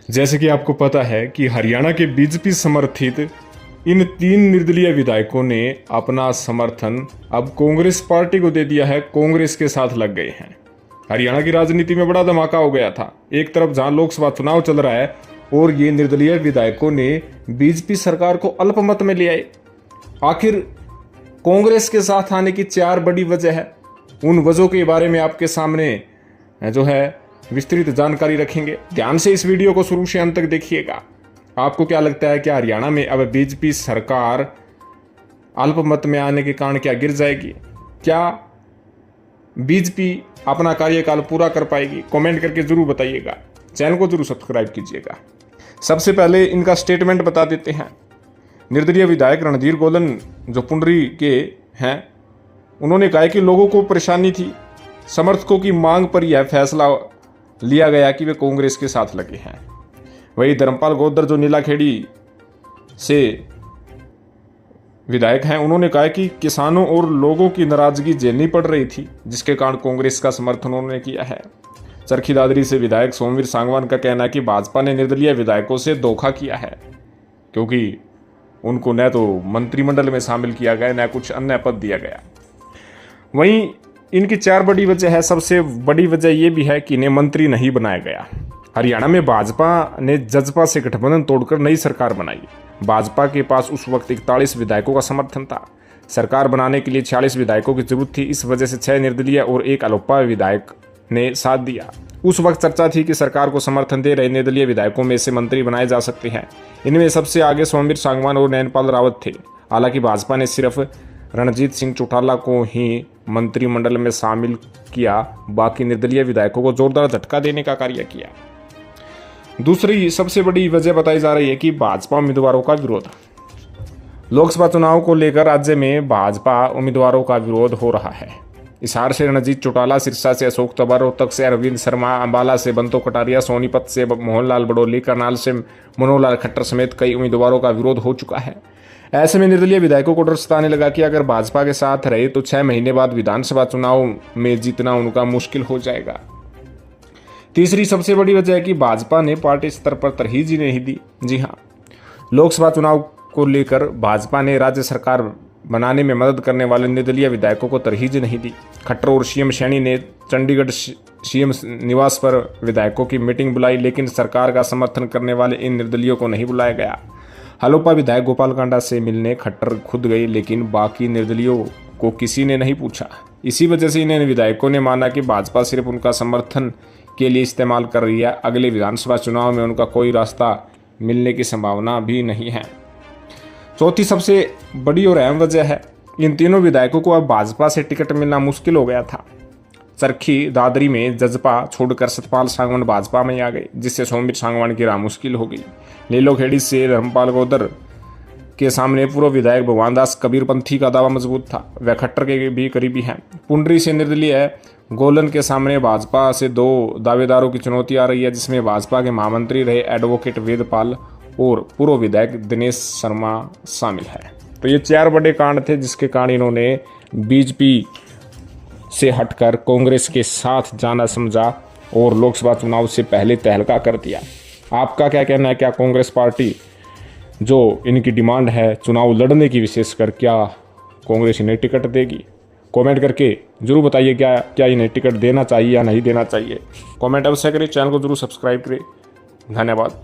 जैसे कि आपको पता है कि हरियाणा के बीजेपी समर्थित इन 3 निर्दलीय विधायकों ने अपना समर्थन अब कांग्रेस पार्टी को दे दिया है, कांग्रेस के साथ लग गए हैं। हरियाणा की राजनीति में बड़ा धमाका हो गया था। एक तरफ जहां लोकसभा चुनाव चल रहा है और ये निर्दलीय विधायकों ने बीजेपी सरकार को अल्पमत में ले आए। आखिर कांग्रेस के साथ आने की 4 बड़ी वजह है। उन वजहों के बारे में आपके सामने जो है विस्तृत जानकारी रखेंगे। ध्यान से इस वीडियो को शुरू से अंत तक देखिएगा। आपको क्या लगता है कि हरियाणा में अब बीजेपी सरकार अल्पमत में आने के कारण क्या गिर जाएगी? क्या बीजेपी अपना कार्यकाल पूरा कर पाएगी? कमेंट करके जरूर बताइएगा। चैनल को जरूर सब्सक्राइब कीजिएगा। सबसे पहले इनका स्टेटमेंट बता देते हैं। निर्दलीय विधायक रणधीर गोलन जो पुंडरी के हैं, उन्होंने कहा कि लोगों को परेशानी थी, समर्थकों की मांग पर यह फैसला लिया गया कि वे कांग्रेस के साथ लगे हैं। वही धर्मपाल गोदर जो नीलाखेड़ी से विधायक हैं, उन्होंने कहा कि किसानों और लोगों की नाराजगी झेलनी पड़ रही थी, जिसके कारण कांग्रेस का समर्थन उन्होंने किया है। चरखी दादरी से विधायक सोमवीर सांगवान का कहना है कि भाजपा ने निर्दलीय विधायकों से धोखा किया है, क्योंकि उनको न तो मंत्रिमंडल में शामिल किया गया, न कुछ अन्य पद दिया गया। वहीं इनकी 4 बड़ी वजह है। सबसे बड़ी वजह यह भी है कि इन्हें मंत्री नहीं बनाया गया। हरियाणा में भाजपा ने जजपा से गठबंधन तोड़कर नई सरकार बनाई। भाजपा के पास उस वक्त 41 विधायकों का समर्थन था। सरकार बनाने के लिए 46 विधायकों की जरूरत थी। इस वजह से 6 निर्दलीय और 1 अलोपा विधायक ने साथ दिया। उस वक्त चर्चा थी कि सरकार को समर्थन दे रहे निर्दलीय विधायकों में से मंत्री बनाए जा सकते हैं। इनमें सबसे आगे सोमवीर सांगवान और नैनपाल रावत थे। हालांकि भाजपा ने सिर्फ रणजीत सिंह चौटाला को ही मंत्रिमंडल में शामिल किया, बाकी निर्दलीय विधायकों को जोरदार झटका देने का कार्य किया। दूसरी सबसे बड़ी वजह बताई जा रही है कि भाजपा उम्मीदवारों का विरोध। लोकसभा चुनाव को लेकर राज्य में भाजपा उम्मीदवारों का विरोध हो रहा है। हिसार से रणजीत चौटाला, सिरसा से अशोक तंवर, रोहतक से अरविंद शर्मा, अंबाला से बंतो कटारिया, सोनीपत से मोहनलाल बड़ोली, करनाल से मनोहर लाल खट्टर समेत कई उम्मीदवारों का विरोध हो चुका है। ऐसे में निर्दलीय विधायकों को डर सताने लगा कि अगर भाजपा के साथ रहे तो 6 महीने बाद विधानसभा चुनाव में जीतना उनका मुश्किल हो जाएगा। तीसरी सबसे बड़ी वजह है कि भाजपा ने पार्टी स्तर पर तरजीह ही नहीं दी। जी हाँ, लोकसभा चुनाव को लेकर भाजपा ने राज्य सरकार बनाने में मदद करने वाले निर्दलीय विधायकों को तरजीह नहीं दी। खट्टर और सीएम सैनी ने चंडीगढ़ सीएम निवास पर विधायकों की मीटिंग बुलाई, लेकिन सरकार का समर्थन करने वाले इन निर्दलीयों को नहीं बुलाया गया। हलोपा विधायक गोपाल कांडा से मिलने खट्टर खुद गई, लेकिन बाकी निर्दलीयों को किसी ने नहीं पूछा। इसी वजह से इन विधायकों ने माना कि भाजपा सिर्फ उनका समर्थन के लिए इस्तेमाल कर रही है। अगले विधानसभा चुनाव में उनका कोई रास्ता मिलने की संभावना भी नहीं है। चौथी सबसे बड़ी और अहम वजह है, इन तीनों विधायकों को अब भाजपा से टिकट मिलना मुश्किल हो गया था। चरखी दादरी में जजपा छोड़कर सतपाल सांगवान भाजपा में आ गए, जिससे सोमवीर सांगवान की राह मुश्किल हो गई। नीलोखेड़ी से धर्मपाल गोदर के सामने पूर्व विधायक भगवान दास कबीरपंथी का दावा मजबूत था, वह खट्टर के भी करीबी हैं। पुंडरी से निर्दलीय गोलन के सामने भाजपा से 2 दावेदारों की चुनौती आ रही है, जिसमें भाजपा के महामंत्री रहे एडवोकेट वेदपाल और पूर्व विधायक दिनेश शर्मा शामिल है। तो ये 4 बड़े कांड थे जिसके कारण इन्होंने बीजेपी से हटकर कांग्रेस के साथ जाना समझा और लोकसभा चुनाव से पहले तहलका कर दिया। आपका क्या कहना है? क्या कांग्रेस पार्टी जो इनकी डिमांड है चुनाव लड़ने की, विशेषकर क्या कांग्रेस इन्हें टिकट देगी? कमेंट करके जरूर बताइए क्या इन्हें टिकट देना चाहिए या नहीं देना चाहिए। कमेंट अवश्य करें, चैनल को जरूर सब्सक्राइब करें। धन्यवाद।